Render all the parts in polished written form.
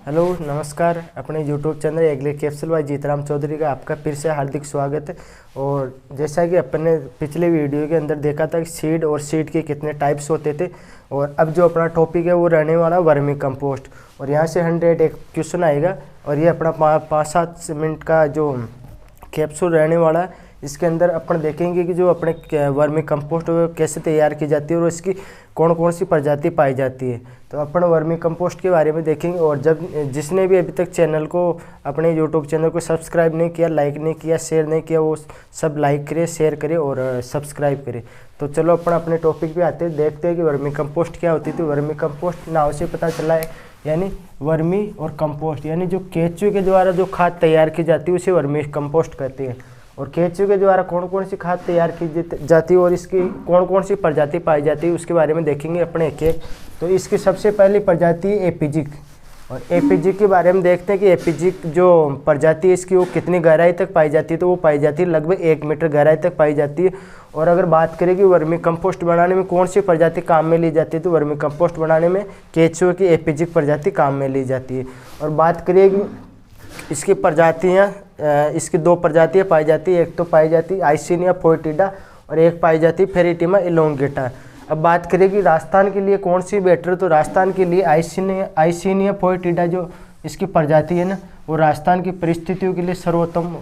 Hello नमस्कार। अपने YouTube channel agri capsule by Jeetram Chaudhary का आपका फिर से हार्दिक स्वागत है। और जैसा कि अपन ने पिछले वीडियो के अंदर देखा था कि सीड और सीड के कितने टाइप्स होते थे, और अब जो अपना टॉपिक है वो रहने वाला वर्मी कंपोस्ट। और यहाँ से 100 एक क्वेश्चन आएगा और ये अपना 5-7 मिनट का जो कैप्सूल रहने वाला है। इसके अंदर अपन देखेंगे कि जो अपने वर्मी कंपोस्ट कैसे तैयार की जाती है और इसकी कौन कौन सी प्रजाति पाई जाती है। तो अपन वर्मी कंपोस्ट के बारे में देखेंगे। और जब जिसने भी अभी तक चैनल को अपने यूट्यूब चैनल को सब्सक्राइब नहीं किया, लाइक नहीं किया, शेयर नहीं किया, वो सब लाइक करे, शेयर करे और सब्सक्राइब करे। तो चलो अपन अपने टॉपिक पे आते हैं, देखते हैं कि वर्मी कंपोस्ट क्या होती थी। वर्मी कंपोस्ट नाम से पता चला है, यानी वर्मी और कंपोस्ट, यानी जो केंचुए के द्वारा जो खाद तैयार की जाती है उसे वर्मी कंपोस्ट कहते हैं। और केंचुए के द्वारा कौन कौन सी खाद तैयार की जाती है और इसकी कौन कौन सी प्रजाति पाई जाती है उसके बारे में देखेंगे अपने एक एक। तो इसकी सबसे पहली प्रजाति है एपीजिक। और एपीजिक के बारे में देखते हैं कि एपीजिक जो प्रजाति है इसकी वो कितनी गहराई तक पाई जाती है। तो वो पाई जाती है लगभग 1 मीटर गहराई तक पाई जाती है। और अगर बात करें कि वर्मी कंपोस्ट बनाने में कौन सी प्रजाति काम में ली जाती है, तो वर्मी कंपोस्ट बनाने में केंचुए की एपीजिक प्रजाति काम में ली जाती है। और बात करें कि इसकी प्रजातियाँ, इसकी 2 प्रजातियाँ पाई जाती है। एक तो पाई जाती है आइसिनिया फोएटिडा और एक पाई जाती है फेरिटिमा इलोंगेटा। अब बात करें कि राजस्थान के लिए कौन सी बेटर, तो राजस्थान के लिए आइसिनिया फोएटिडा जो इसकी प्रजाति है ना, वो राजस्थान की परिस्थितियों के लिए सर्वोत्तम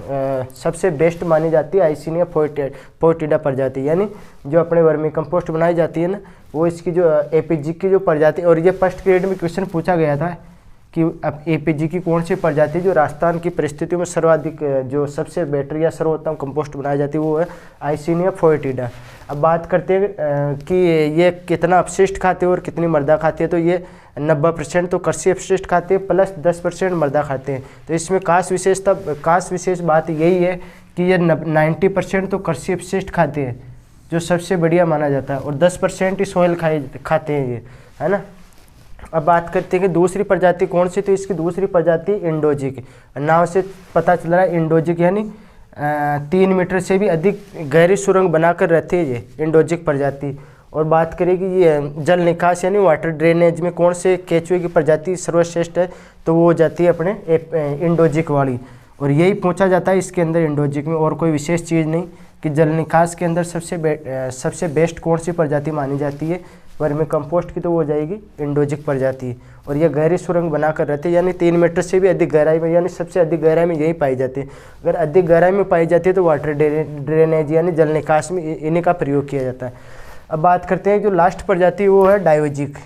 सबसे बेस्ट मानी जाती है। आइसिनिया फोएटिडा प्रजाति, यानी जो अपने वर्मी कंपोस्ट बनाई जाती है ना, वो इसकी जो एपीजिक की जो प्रजाति। और ये फर्स्ट ग्रेड में क्वेश्चन पूछा गया था कि अब एपीजी की कौन सी प्रजाति जो राजस्थान की परिस्थितियों में सर्वाधिक जो सबसे बेटर या सर्वोत्तम कंपोस्ट बनाई जाती है वो है आइसिनिया फोएटिडा। अब बात करते हैं कि ये कितना अपशिष्ट खाते हैं और कितनी मृदा खाते हैं। तो ये 90% तो कृषि अपशिष्ट खाते हैं प्लस 10% मृदा खाते हैं। तो इसमें खास विशेष बात यही है कि ये 90% तो कृषि अपशिष्ट खाते हैं, जो सबसे बढ़िया माना जाता है, और 10% ही सॉइल खाते हैं ये, है ना। अब बात करते हैं कि दूसरी प्रजाति कौन सी, तो इसकी दूसरी प्रजाति इंडोजिक। नाम से पता चल रहा है इंडोजिक, यानी 3 मीटर से भी अधिक गहरी सुरंग बनाकर रहती है ये इंडोजिक प्रजाति। और बात करें कि ये जल निकास यानी वाटर ड्रेनेज में कौन से केंचुए की प्रजाति सर्वश्रेष्ठ है, तो वो हो जाती है अपने इंडोजिक वाली। और यही पूछा जाता है इसके अंदर इंडोजिक में, और कोई विशेष चीज़ नहीं कि जल निकास के अंदर सबसे बेस्ट कौन सी प्रजाति मानी जाती है वर्मी कंपोस्ट की, तो वो हो जाएगी इंडोजिक प्रजाति। और ये गहरी सुरंग बनाकर रहती है, यानी 3 मीटर से भी अधिक गहराई में, यानी सबसे अधिक गहराई में यही पाई जाती है। अगर अधिक गहराई में पाई जाती है तो वाटर ड्रेनेज यानी जल निकास में इन्हीं का प्रयोग किया जाता है। अब बात करते हैं जो लास्ट प्रजाति वो है डायोजिक।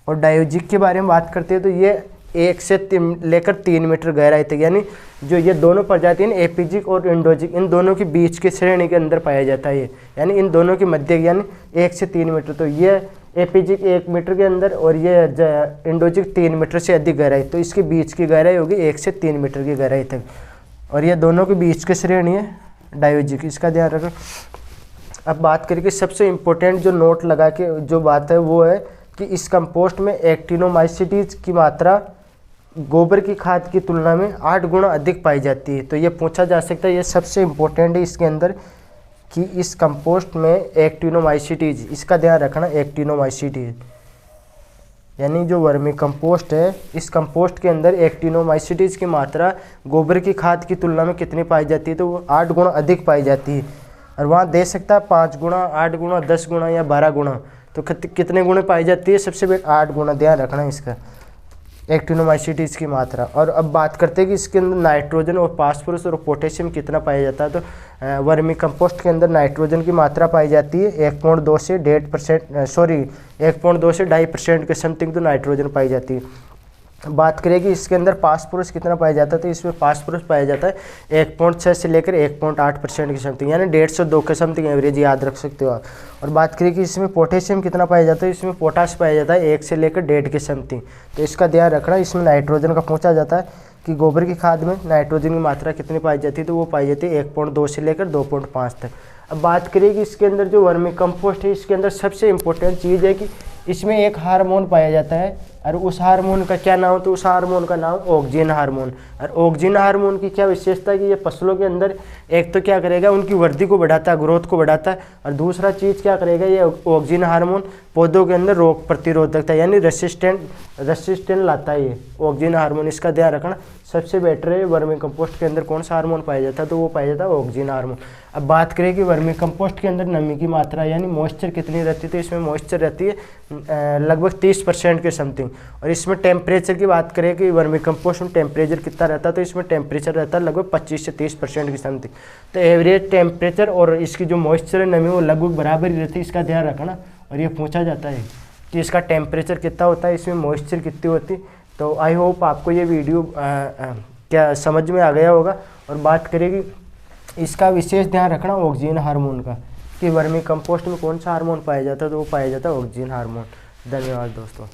और डायोजिक के बारे में बात करते हैं तो ये 1 से लेकर 3 मीटर गहराई तक, यानी जो ये दोनों प्रजाति हैं एपीजिक और इंडोजिक, इन दोनों के बीच की श्रेणी के अंदर पाया जाता है ये, यानी इन दोनों के मध्य, यानी 1 से 3 मीटर। तो ये एपीजिक 1 मीटर के अंदर और ये इंडोजिक 3 मीटर से अधिक गहराई, तो इसके बीच की गहराई होगी 1 से 3 मीटर की गहराई तक। और ये दोनों के बीच की श्रेणी है डायोजिक, इसका ध्यान रखो। अब बात करें कि सबसे इम्पोर्टेंट जो नोट लगा के जो बात है वो है कि इस कंपोस्ट में एक्टिनोमाइसीटीज की मात्रा गोबर की खाद की तुलना में 8 गुना अधिक पाई जाती है। तो ये पूछा जा सकता है, ये सबसे इम्पोर्टेंट है इसके अंदर कि इस कंपोस्ट में एक्टिनोमाइसीटीज, इसका ध्यान रखना, एक्टिनोमाइसीटीज यानी जो वर्मी कंपोस्ट है, इस कंपोस्ट के अंदर एक्टिनोमाइसीटीज की मात्रा गोबर की खाद की तुलना में कितनी पाई जाती है, तो वो 8 गुना अधिक पाई जाती है। और वहाँ दे सकता है 5 गुना, 8 गुना, 10 गुना या 12 गुना, तो कितने गुना पाई जाती है, सबसे पहले 8 गुना, ध्यान रखना इसका एक्टिनोमाइसीटीज की मात्रा। और अब बात करते हैं कि इसके अंदर नाइट्रोजन और फास्फोरस और पोटेशियम कितना पाया जाता है। तो वर्मी कंपोस्ट के अंदर नाइट्रोजन की मात्रा पाई जाती है 1.2 से 2.5% के समथिंग तो नाइट्रोजन पाई जाती है। बात करें कि इसके अंदर फास्फोरस कितना पाया जाता है, तो इसमें फास्फोरस पाया जाता है 1.6 से लेकर 1.8% की समथिंग, यानी 1.5 से 2 के समथिंग एवरेज याद रख सकते हो आप। और बात करें कि इसमें पोटेशियम कितना पाया जाता है, इसमें पोटाश पाया जाता है 1 से लेकर 1.5 के समथिंग। तो इसका ध्यान रखना। इसमें नाइट्रोजन का पूछा जाता है कि गोबर की खाद में नाइट्रोजन की मात्रा कितनी पाई जाती है, तो वो पाई जाती है 1.2 से लेकर 2.5 तक। अब बात करें कि इसके अंदर जो वर्मी कंपोस्ट है, इसके अंदर सबसे इम्पोर्टेंट चीज़ है कि इसमें एक हार्मोन पाया जाता है, और उस हार्मोन का क्या नाम, तो उस हार्मोन का नाम ऑक्सिन हार्मोन। और ऑक्सिन हार्मोन की क्या विशेषता है कि ये फसलों के अंदर एक तो क्या करेगा, उनकी वृद्धि को बढ़ाता है, ग्रोथ को बढ़ाता है, और दूसरा चीज़ क्या करेगा, ये ऑक्सिन हार्मोन पौधों के अंदर रोग प्रतिरोधकता यानी रेसिस्टेंट लाता है ये ऑक्सीजन हार्मोन। इसका ध्यान रखना। सबसे बेटर है वर्मी कंपोस्ट के अंदर कौन सा हार्मोन पाया जाता है, तो वो पाया जाता है ऑक्सीजन हार्मोन। अब बात करें कि वर्मी कंपोस्ट के अंदर नमी की मात्रा यानी मॉइस्चर कितनी रहती है, तो इसमें मॉइस्चर रहती है लगभग 30% के समथिंग। और इसमें टेम्परेचर की बात करें कि वर्मी कंपोस्ट में टेम्परेचर कितना रहता है, तो इसमें टेम्परेचर रहता है लगभग 25 से 30% की समथिंग। तो एवरेज टेम्परेचर और इसकी जो मॉइस्चर है नमी वो लगभग बराबर ही रहती है, इसका ध्यान रखना। और ये पूछा जाता है कि इसका टेम्परेचर कितना होता है, इसमें मॉइस्चर कितनी होती। तो आई होप आपको ये वीडियो क्या समझ में आ गया होगा। और बात करें कि इसका विशेष ध्यान रखना ऑक्सीजन हार्मोन का, कि वर्मी कंपोस्ट में कौन सा हार्मोन पाया जाता है, तो वो पाया जाता है ऑक्सीजन हार्मोन। धन्यवाद दोस्तों।